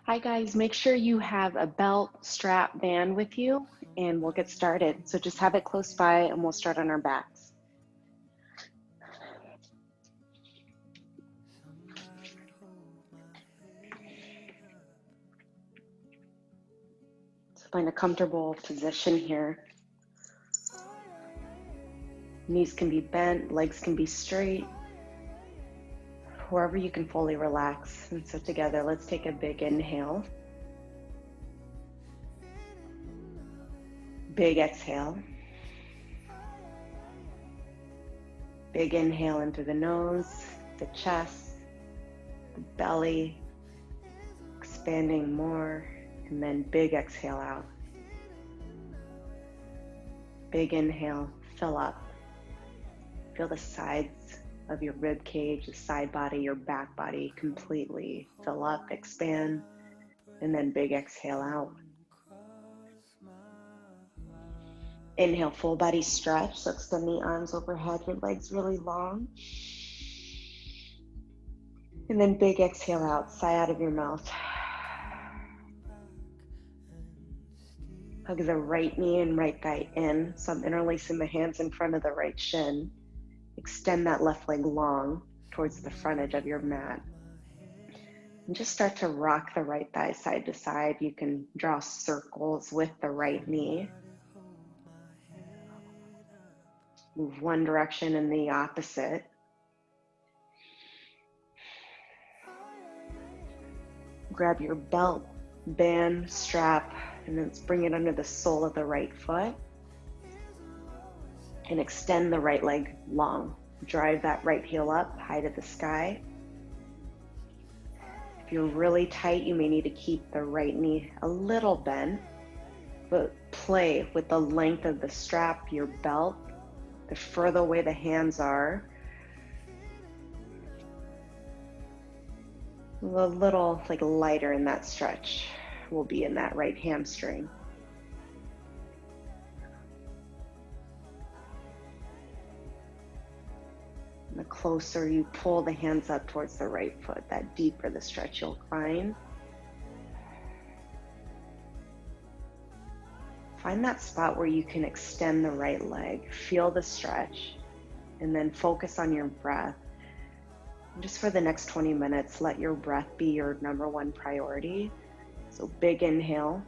Hi guys, make sure you have a belt, strap, band with you and we'll get started. So just have it close by and we'll start on our backs. So find a comfortable position here. Knees can be bent, legs can be straight, wherever you can fully relax. And so together, let's take a big inhale. Big exhale. Big inhale in through the nose, the chest, the belly, expanding more, and then big exhale out. Big inhale, fill up. Feel the sides of your rib cage, the side body, your back body completely fill up, expand, and then big exhale out. Inhale, full body stretch. So extend the arms overhead, your legs really long. And then big exhale out, sigh out of your mouth. Hug the right knee and right thigh in. So I'm interlacing the hands in front of the right shin. Extend that left leg long towards the front edge of your mat. And just start to rock the right thigh side to side. You can draw circles with the right knee. Move one direction and the opposite. Grab your belt, band, strap, and then let's bring it under the sole of the right foot. And extend the right leg long. Drive that right heel up, high to the sky. If you're really tight, you may need to keep the right knee a little bent, but play with the length of the strap, your belt. The further away the hands are, a little like lighter in that stretch will be in that right hamstring. And the closer you pull the hands up towards the right foot, that deeper the stretch you'll find. Find that spot where you can extend the right leg, feel the stretch, and then focus on your breath. And just for the next 20 minutes, let your breath be your number one priority. So big inhale,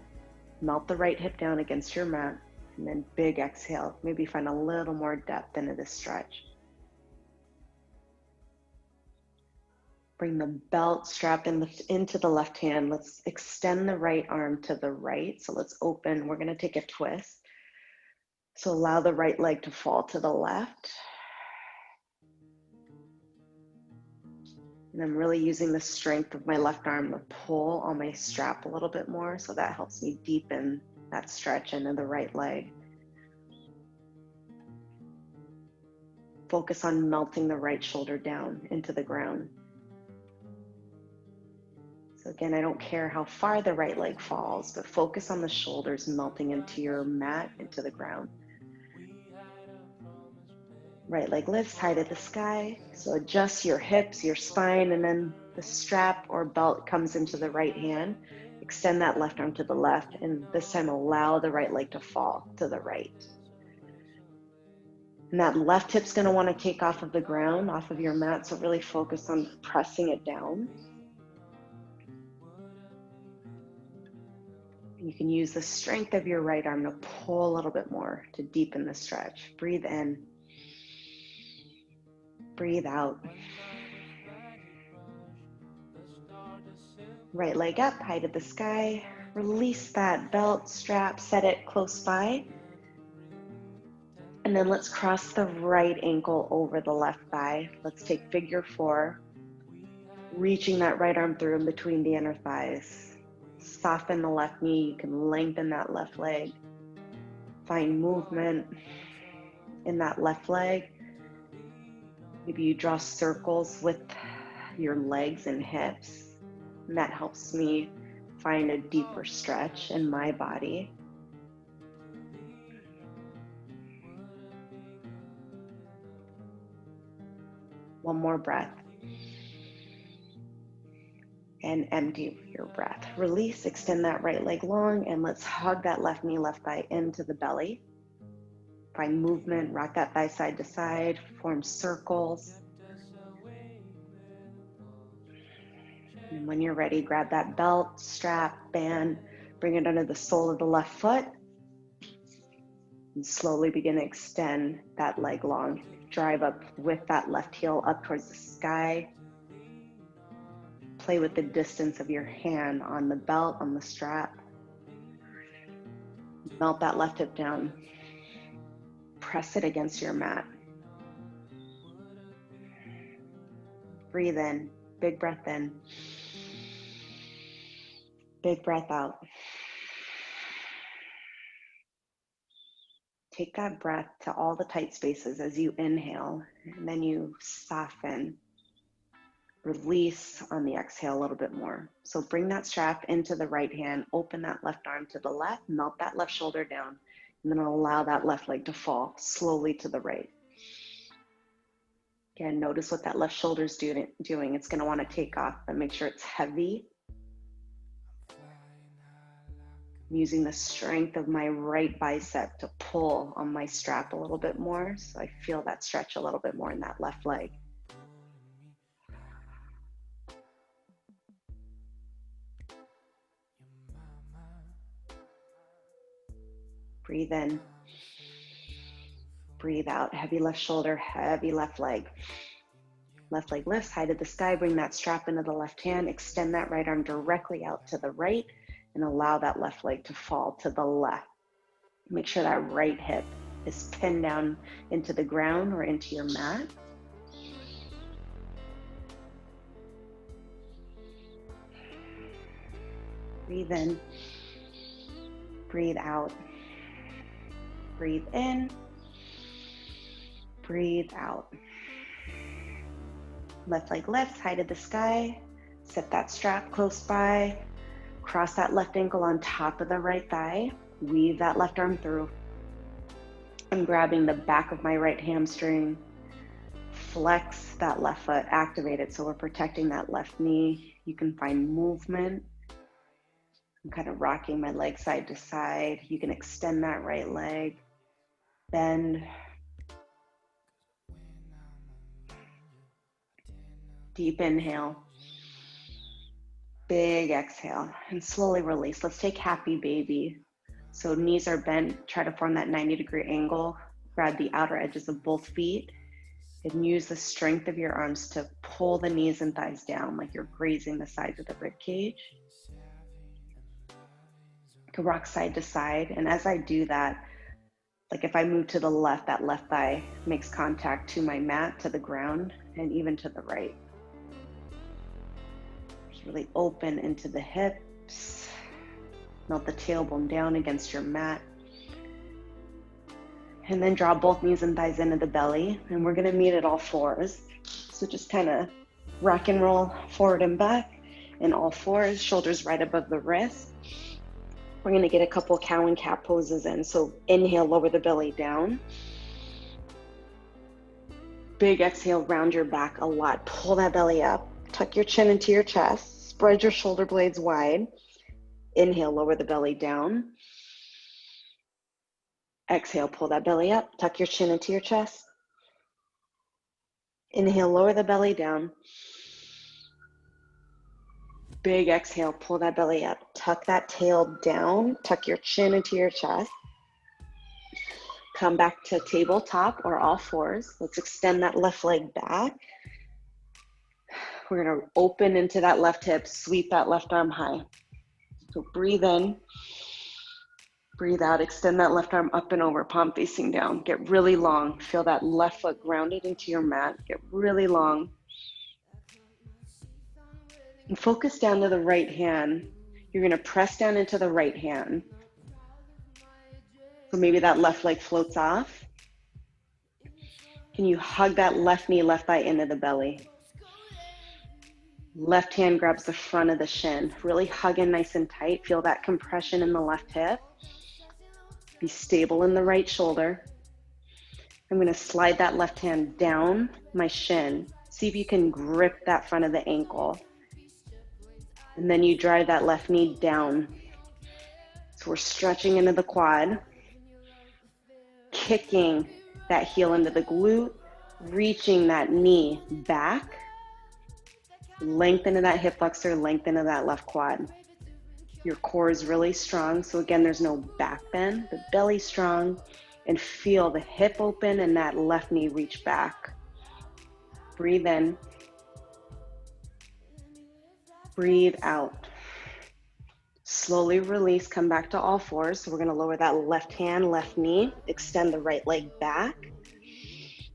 melt the right hip down against your mat, and then big exhale. Maybe find a little more depth into this stretch. Bring the belt strap into the left hand. Let's extend the right arm to the right. So let's open. We're going to take a twist. So allow the right leg to fall to the left. And I'm really using the strength of my left arm to pull on my strap a little bit more. So that helps me deepen that stretch into the right leg. Focus on melting the right shoulder down into the ground. So again, I don't care how far the right leg falls, but focus on the shoulders melting into your mat, into the ground. Right leg lifts high to the sky. So adjust your hips, your spine, and then the strap or belt comes into the right hand. Extend that left arm to the left, and this time allow the right leg to fall to the right. And that left hip's going to want to take off of the ground, off of your mat, so really focus on pressing it down. You can use the strength of your right arm to pull a little bit more to deepen the stretch. Breathe in. Breathe out. Right leg up, high to the sky. Release that belt, strap, set it close by. And then let's cross the right ankle over the left thigh. Let's take figure four. Reaching that right arm through in between the inner thighs. Soften the left knee. You can lengthen that left leg. Find movement in that left leg. Maybe you draw circles with your legs and hips. And that helps me find a deeper stretch in my body. One more breath. and empty your breath. Release, extend that right leg long, and let's hug that left knee, left thigh into the belly. Find movement, rock that thigh side to side, form circles. And when you're ready, grab that belt, strap, band, bring it under the sole of the left foot, and slowly begin to extend that leg long. Drive up with that left heel up towards the sky. Play with the distance of your hand on the belt, on the strap. Melt that left hip down. Press it against your mat. Breathe in, big breath in. Big breath out. Take that breath to all the tight spaces as you inhale, and then you soften. Release on the exhale a little bit more. So bring that strap into the right hand, open that left arm to the left, melt that left shoulder down, and then allow that left leg to fall slowly to the right. Again, notice what that left shoulder's doing. It's going to want to take off, but make sure it's heavy. I'm using the strength of my right bicep to pull on my strap a little bit more, so I feel that stretch a little bit more in that left leg. Breathe in. Breathe out. Heavy left shoulder, heavy left leg. Left leg lifts, high to the sky. Bring that strap into the left hand. Extend that right arm directly out to the right and allow that left leg to fall to the left. Make sure that right hip is pinned down into the ground or into your mat. Breathe in. Breathe out. Breathe in. Breathe out. Left leg lifts, high to the sky. Set that strap close by. Cross that left ankle on top of the right thigh. Weave that left arm through. I'm grabbing the back of my right hamstring. Flex that left foot, activate it so we're protecting that left knee. You can find movement. I'm kind of rocking my leg side to side. You can extend that right leg. Bend. Deep inhale. Big exhale. And slowly release. Let's take happy baby. So knees are bent. Try to form that 90-degree angle. Grab the outer edges of both feet. And use the strength of your arms to pull the knees and thighs down like you're grazing the sides of the rib cage. You can rock side to side. And as I do that, like if I move to the left, that left thigh makes contact to my mat, to the ground, and even to the right. Just really open into the hips. Melt the tailbone down against your mat. And then draw both knees and thighs into the belly. And we're gonna meet at all fours. So just kind of rock and roll forward and back in all fours, shoulders right above the wrist. We're gonna get a couple cow and cat poses in. So inhale, lower the belly down. Big exhale, round your back a lot. Pull that belly up, tuck your chin into your chest, spread your shoulder blades wide. Inhale, lower the belly down. Exhale, pull that belly up, tuck your chin into your chest. Inhale, lower the belly down. Big exhale, pull that belly up, tuck that tail down, tuck your chin into your chest. Come back to tabletop or all fours. Let's extend that left leg back. We're gonna open into that left hip, sweep that left arm high. So breathe in, breathe out, extend that left arm up and over, palm facing down. Get really long, feel that left foot grounded into your mat. Get really long. And focus down to the right hand. You're gonna press down into the right hand. So maybe that left leg floats off. Can you hug that left knee, left thigh into the belly? Left hand grabs the front of the shin. Really hug in nice and tight. Feel that compression in the left hip. Be stable in the right shoulder. I'm gonna slide that left hand down my shin. See if you can grip that front of the ankle. And then you drive that left knee down. So we're stretching into the quad, kicking that heel into the glute, reaching that knee back, lengthen into that hip flexor, lengthen into that left quad. Your core is really strong. So again, there's no back bend, the belly's strong, and feel the hip open and that left knee reach back. Breathe in, breathe out. Slowly release, come back to all fours. So we're gonna lower that left hand, left knee, extend the right leg back,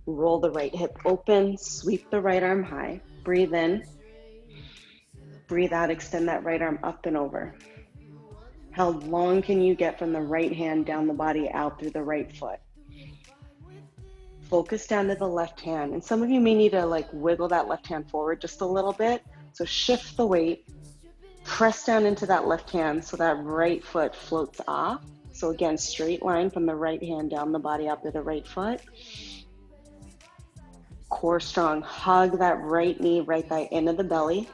roll the right hip open, sweep the right arm high. Breathe in, breathe out, extend that right arm up and over. How long can you get from the right hand down the body out through the right foot? Focus down to the left hand. And some of you may need to like wiggle that left hand forward just a little bit. So shift the weight, press down into that left hand so that right foot floats off. So again, straight line from the right hand down the body up to the right foot. Core strong, hug that right knee, right thigh into the belly.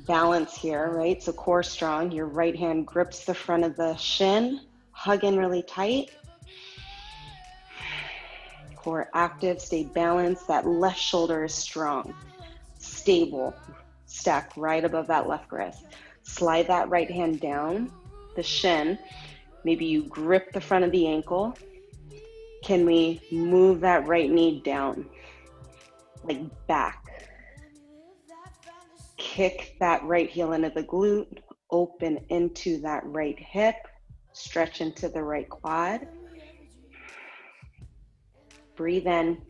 Balance here, right? So core strong, your right hand grips the front of the shin, hug in really tight. Core active, stay balanced. That left shoulder is strong, stable, stack right above that left wrist. Slide that right hand down the shin. Maybe you grip the front of the ankle. Can we move that right knee down, like back? Kick that right heel into the glute, open into that right hip, stretch into the right quad. Breathe in,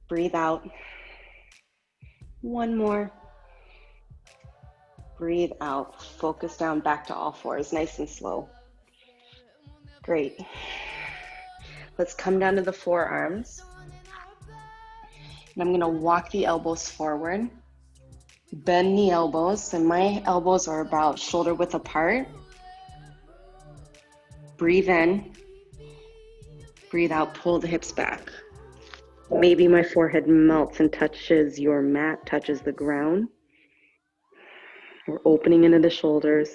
breathe out. One more. Breathe out, focus down back to all fours, nice and slow. Great. Let's come down to the forearms. And I'm gonna walk the elbows forward. Bend the elbows, and my elbows are about shoulder width apart. Breathe in, breathe out, pull the hips back. Maybe my forehead melts and touches your mat, touches the ground. We're opening into the shoulders.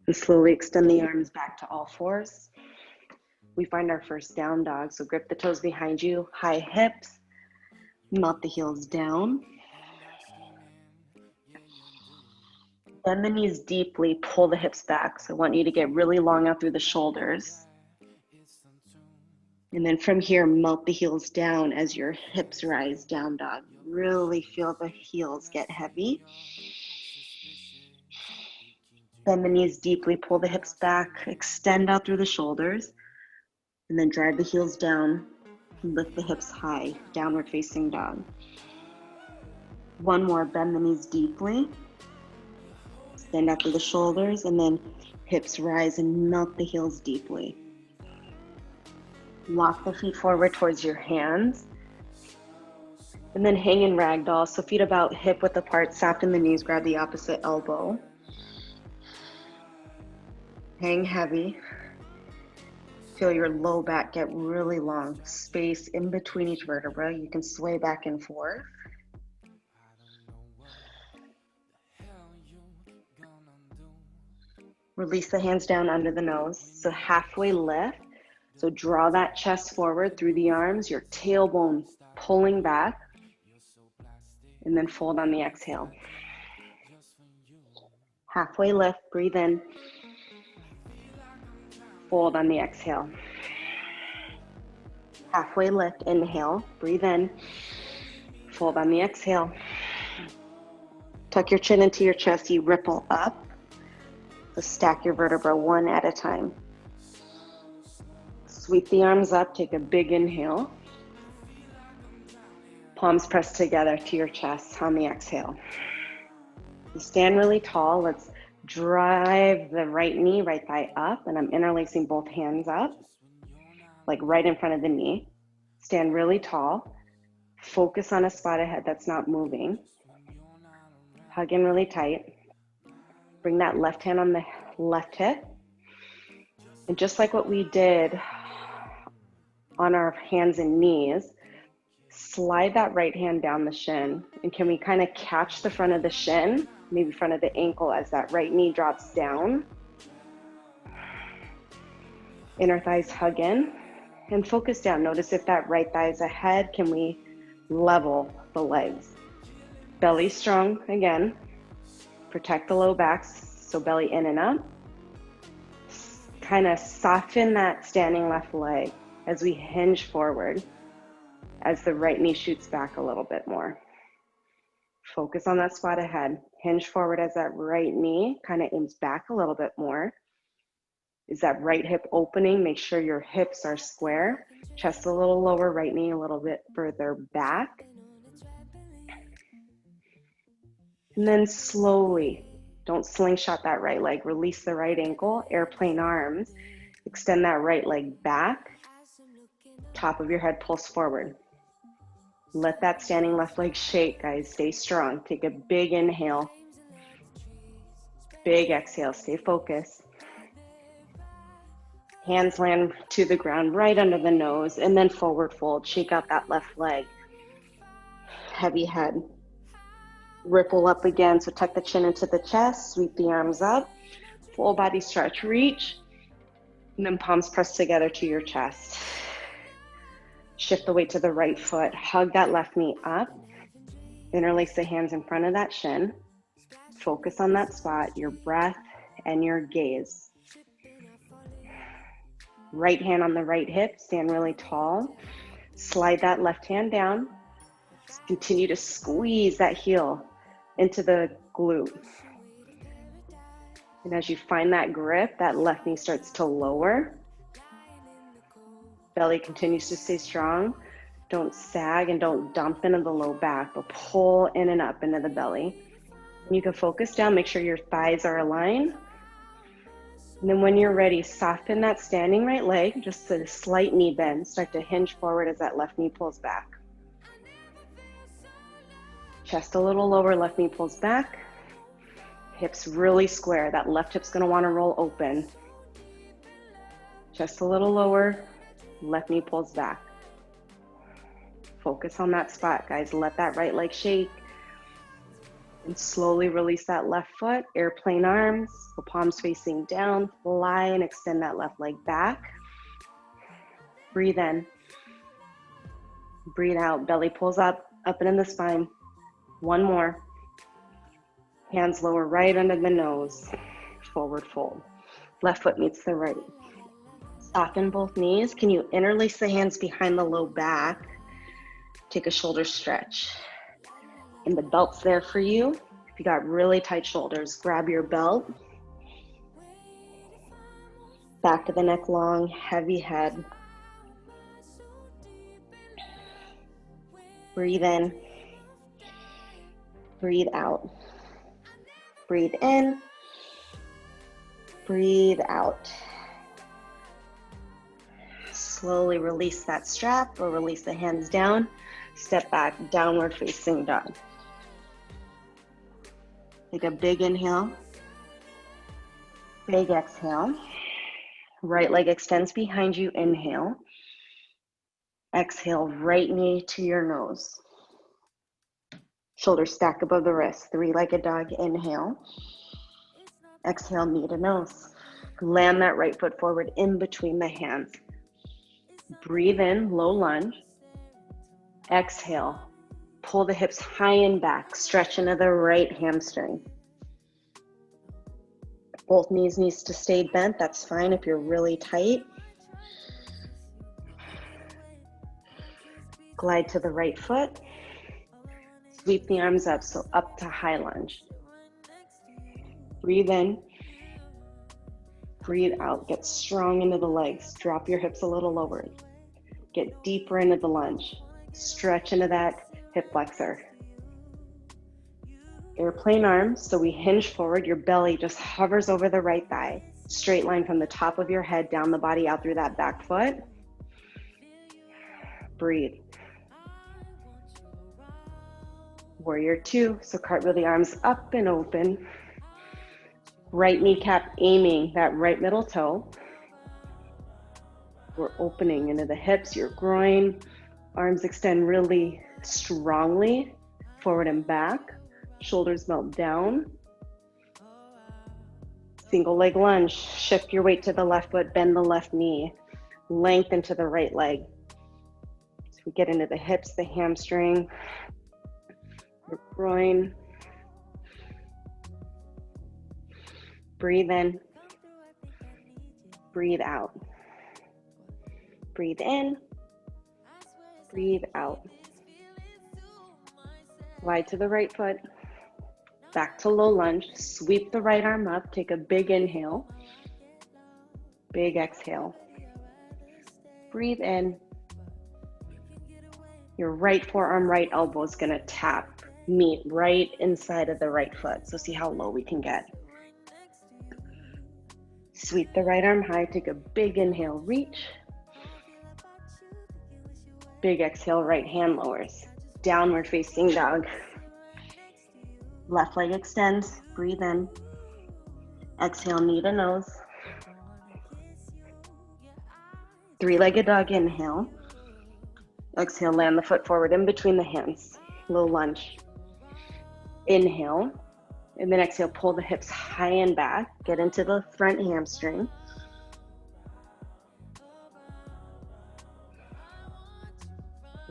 And slowly extend the arms back to all fours. We find our first down dog. So grip the toes behind you, high hips, melt the heels down. Bend the knees deeply, pull the hips back. So I want you to get really long out through the shoulders. And then from here, melt the heels down as your hips rise, down dog. Really feel the heels get heavy. Bend the knees deeply, pull the hips back, extend out through the shoulders, and then drive the heels down, lift the hips high, downward facing dog. One more, bend the knees deeply, extend out through the shoulders, and then hips rise and melt the heels deeply. Walk the feet forward towards your hands, and then hang in ragdoll. So feet about hip width apart, soften the knees, grab the opposite elbow. Hang heavy. Feel your low back get really long. Space in between each vertebra. You can sway back and forth. Release the hands down under the nose. So halfway lift. So draw that chest forward through the arms, your tailbone pulling back, and then fold on the exhale. Halfway lift, breathe in. Fold on the exhale. Halfway lift, inhale, breathe in. Fold on the exhale. Tuck your chin into your chest, you ripple up. So stack your vertebra one at a time. Sweep the arms up, take a big inhale. Palms pressed together to your chest on the exhale. You stand really tall. Let's drive the right knee, right thigh up, and I'm interlacing both hands up, like right in front of the knee. Stand really tall. Focus on a spot ahead that's not moving. Hug in really tight. Bring that left hand on the left hip. And just like what we did on our hands and knees, slide that right hand down the shin. And can we kind of catch the front of the shin, maybe front of the ankle as that right knee drops down? Inner thighs hug in and focus down. Notice if that right thigh is ahead, can we level the legs? Belly strong again. Protect the low backs, so belly in and up. Kind of soften that standing left leg as we hinge forward, as the right knee shoots back a little bit more. Focus on that spot ahead. Hinge forward as that right knee kind of aims back a little bit more. Is that right hip opening? Make sure your hips are square. Chest a little lower, right knee a little bit further back. And then slowly, don't slingshot that right leg. Release the right ankle, airplane arms. Extend that right leg back. Top of your head pulse forward. Let that standing left leg shake, guys. Stay strong. Take a big inhale. Big exhale. Stay focused. Hands land to the ground right under the nose, and then forward fold. Shake out that left leg. Heavy head. Ripple up again, so tuck the chin into the chest, sweep the arms up, full body stretch, reach, and then palms press together to your chest. Shift the weight to the right foot, hug that left knee up, interlace the hands in front of that shin, focus on that spot, your breath and your gaze. Right hand on the right hip, stand really tall, slide that left hand down, continue to squeeze that heel into the glute. And as you find that grip, that left knee starts to lower. Belly continues to stay strong. Don't sag and don't dump into the low back, but pull in and up into the belly. And you can focus down, make sure your thighs are aligned. And then when you're ready, soften that standing right leg, just a slight knee bend. Start to hinge forward as that left knee pulls back. Chest a little lower, left knee pulls back. Hips really square. That left hip's gonna wanna roll open. Chest a little lower, left knee pulls back. Focus on that spot, guys. Let that right leg shake. And slowly release that left foot, airplane arms, the palms facing down, fly and extend that left leg back. Breathe in. Breathe out, belly pulls up and in the spine. One more. Hands lower right under the nose. Forward fold. Left foot meets the right. Soften both knees. Can you interlace the hands behind the low back? Take a shoulder stretch. And the belt's there for you. If you got really tight shoulders, grab your belt. Back of the neck long, heavy head. Breathe in. Breathe out. Breathe in. Breathe out. Slowly release that strap or release the hands down. Step back, downward facing dog. Take a big inhale. Big exhale. Right leg extends behind you, inhale. Exhale, right knee to your nose. Shoulders stack above the wrist, three-legged dog, inhale. Exhale, knee to nose. Land that right foot forward in between the hands. Breathe in, low lunge. Exhale, pull the hips high and back, stretch into the right hamstring. Both knees needs to stay bent, that's fine if you're really tight. Glide to the right foot. Sweep the arms up, so up to high lunge. Breathe in. Breathe out. Get strong into the legs. Drop your hips a little lower. Get deeper into the lunge. Stretch into that hip flexor. Airplane arms, so we hinge forward. Your belly just hovers over the right thigh. Straight line from the top of your head down the body out through that back foot. Breathe. Warrior two, so cartwheel the arms up and open. Right kneecap aiming that right middle toe. We're opening into the hips, your groin. Arms extend really strongly, forward and back. Shoulders melt down. Single leg lunge. Shift your weight to the left foot, bend the left knee. Lengthen to the right leg. So we get into the hips, the hamstring, your groin. Breathe in. Breathe out. Breathe in. Breathe out. Glide to the right foot. Back to low lunge. Sweep the right arm up. Take a big inhale. Big exhale. Breathe in. Your right forearm, right elbow is going to tap, meet right inside of the right foot. So see how low we can get. Sweep the right arm high. Take a big inhale. Reach. Big exhale. Right hand lowers. Downward facing dog. Left leg extends. Breathe in. Exhale, knee to nose. Three-legged dog, inhale. Exhale, land the foot forward in between the hands. Low lunge. Inhale. And then exhale, pull the hips high and back. Get into the front hamstring.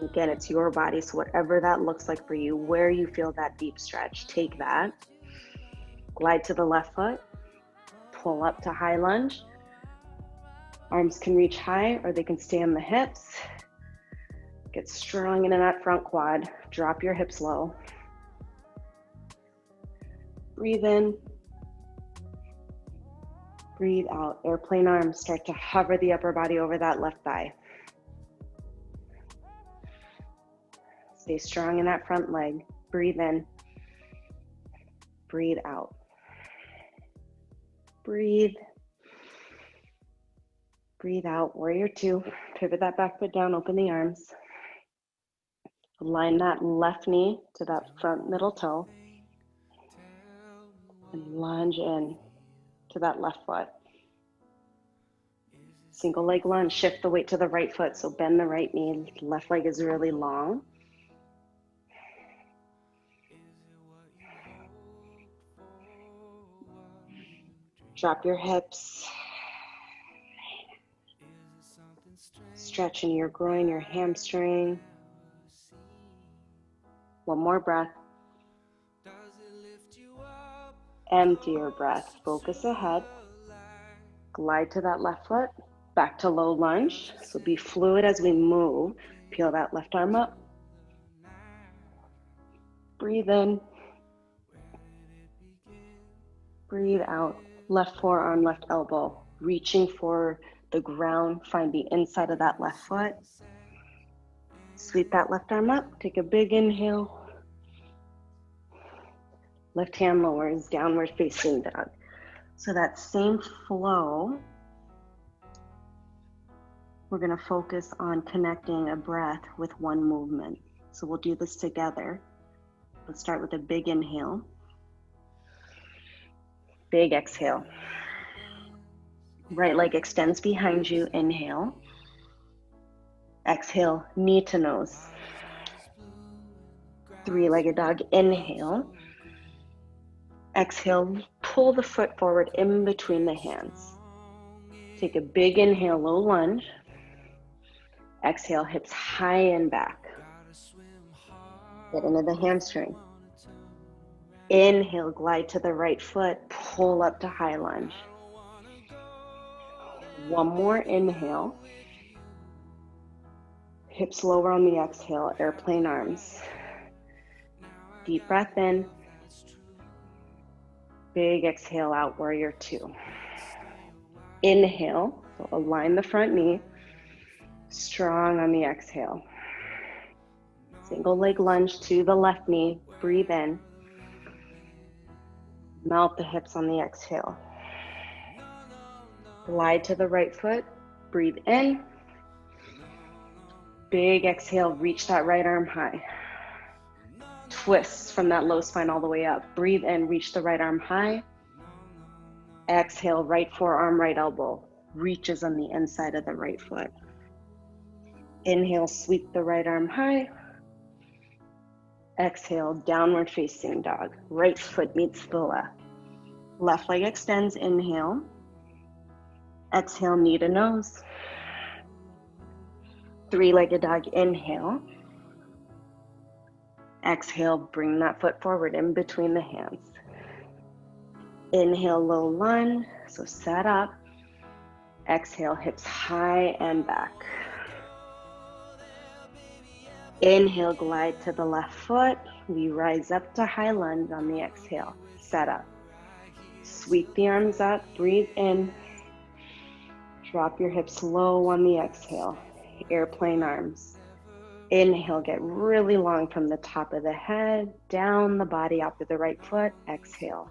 Again, it's your body, so whatever that looks like for you, where you feel that deep stretch, take that. Glide to the left foot. Pull up to high lunge. Arms can reach high or they can stay on the hips. Get strong into that front quad. Drop your hips low. Breathe in. Breathe out. Airplane arms. Start to hover the upper body over that left thigh. Stay strong in that front leg. Breathe in. Breathe out. Breathe. Breathe out. Warrior two. Pivot that back foot down. Open the arms. Align that left knee to that front middle toe. And lunge in to that left foot. Single leg lunge. Shift the weight to the right foot. So bend the right knee. Left leg is really long. Drop your hips. Stretch in your groin, your hamstring. One more breath. Empty your breath. Focus ahead. Glide to that left foot. Back to low lunge. So be fluid as we move. Peel that left arm up. Breathe in. Breathe out. Left forearm, left elbow. Reaching for the ground. Find the inside of that left foot. Sweep that left arm up. Take a big inhale. Left hand lowers, downward facing dog. So that same flow, we're going to focus on connecting a breath with one movement. So we'll do this together. Let's start with a big inhale. Big exhale. Right leg extends behind you. Inhale. Exhale, knee to nose. Three-legged dog. Inhale. Exhale, pull the foot forward in between the hands. Take a big inhale, low lunge. Exhale, hips high and back. Get into the hamstring. Inhale, glide to the right foot, pull up to high lunge. One more inhale. Hips lower on the exhale, airplane arms. Deep breath in. Big exhale out, warrior two. Inhale, so align the front knee. Strong on the exhale. Single leg lunge to the left knee. Breathe in. Melt the hips on the exhale. Glide to the right foot. Breathe in. Big exhale, reach that right arm high. Twist from that low spine all the way up. Breathe in, reach the right arm high. Exhale, right forearm, right elbow. reaches on the inside of the right foot. Inhale, sweep the right arm high. Exhale, downward facing dog. Right foot meets the left. Left leg extends, inhale. Exhale, knee to nose. Three-legged dog, inhale. Exhale, bring that foot forward in between the hands. Inhale, low lunge, so set up. Exhale, hips high and back. Inhale, glide to the left foot. We rise up to high lunge on the exhale. Set up. Sweep the arms up, breathe in. Drop your hips low on the exhale. Airplane arms. Inhale, get really long from the top of the head, down the body out to the right foot. Exhale.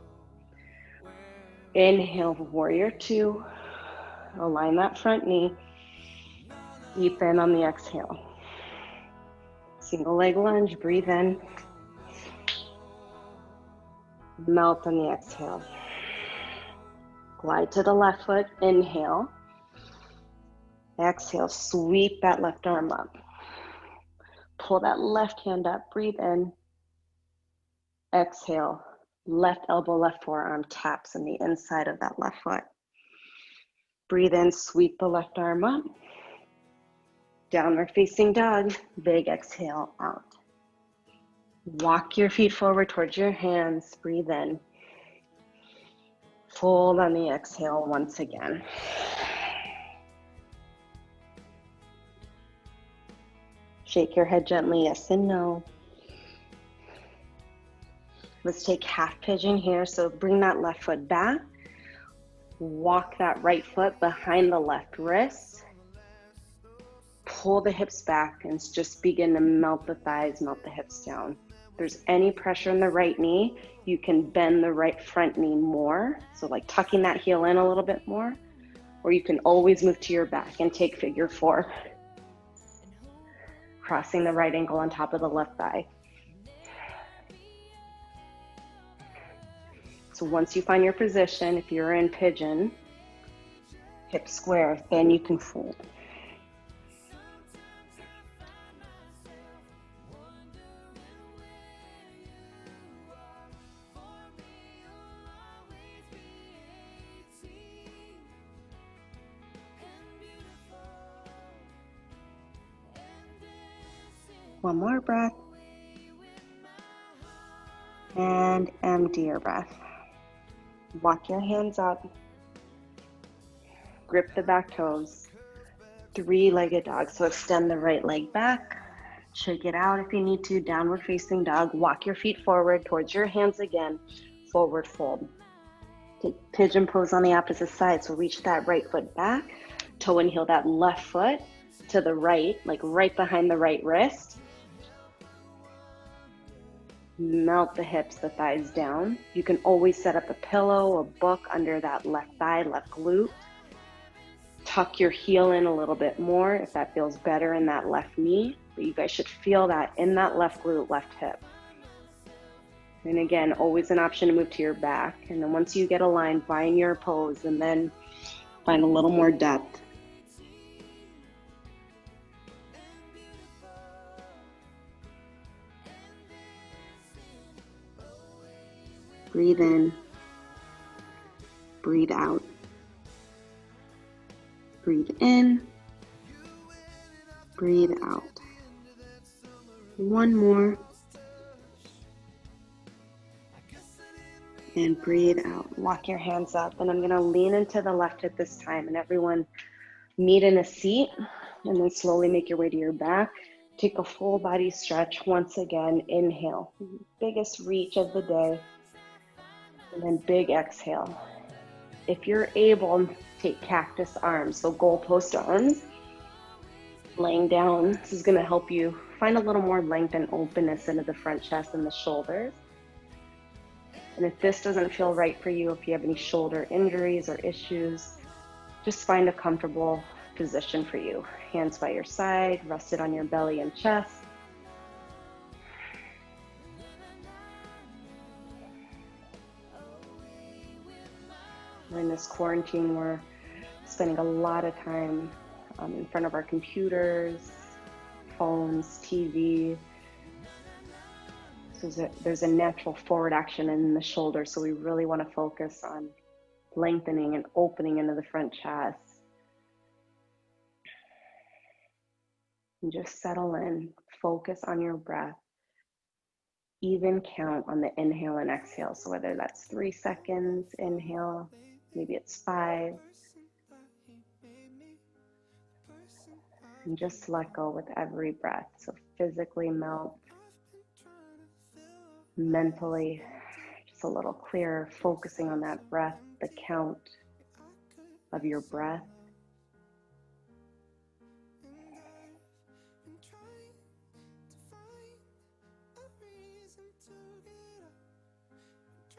Inhale, warrior two. Align that front knee. Deep in on the exhale. Single leg lunge, breathe in. Melt on the exhale. Glide to the left foot, inhale. Exhale, sweep that left arm up. Pull that left hand up, breathe in. Exhale, left elbow, left forearm taps on the inside of that left foot. Breathe in, sweep the left arm up. Downward facing dog, big exhale out. Walk your feet forward towards your hands, breathe in. Fold on the exhale once again. Shake your head gently, yes and no. Let's take half pigeon here. So bring that left foot back. Walk that right foot behind the left wrist. Pull the hips back and just begin to melt the thighs, melt the hips down. If there's any pressure in the right knee, you can bend the right front knee more. So like tucking that heel in a little bit more, or you can always move to your back and take figure four. Crossing the right ankle on top of the left thigh. So once you find your position, if you're in pigeon, hip square, then you can fold. One more breath. And empty your breath. Walk your hands up. Grip the back toes. Three-legged dog. So extend the right leg back. Shake it out if you need to. Downward facing dog. Walk your feet forward towards your hands again. Forward fold. Take pigeon pose on the opposite side. So reach that right foot back. Toe and heel that left foot to the right, like right behind the right wrist. Melt the hips, the thighs down. You can always set up a pillow, a book under that left thigh, left glute. Tuck your heel in a little bit more if that feels better in that left knee. But you guys should feel that in that left glute, left hip. And again, always an option to move to your back. And then once you get aligned, find your pose and then find a little more depth. Breathe in, breathe out. Breathe in, breathe out. One more. And breathe out. Walk your hands up. And I'm going to lean into the left hip this time. And everyone meet in a seat. And then slowly make your way to your back. Take a full body stretch. Once again, inhale. Biggest reach of the day. And then big exhale. If you're able, take cactus arms. So goalpost arms. Laying down. This is going to help you find a little more length and openness into the front chest and the shoulders. And if this doesn't feel right for you, if you have any shoulder injuries or issues, just find a comfortable position for you. Hands by your side, rested on your belly and chest. In this quarantine, we're spending a lot of time in front of our computers, phones, TV. So there's a natural forward action in the shoulder. So we really want to focus on lengthening and opening into the front chest. And just settle in, focus on your breath. Even count on the inhale and exhale. So whether that's 3 seconds, inhale, maybe it's 5. And just let go with every breath. So physically melt, mentally just a little clearer, focusing on that breath, the count of your breath.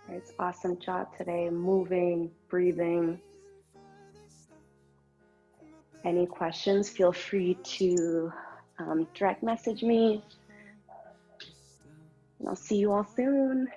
It's awesome job today, moving, breathing. Any questions, feel free to direct message me. And I'll see you all soon.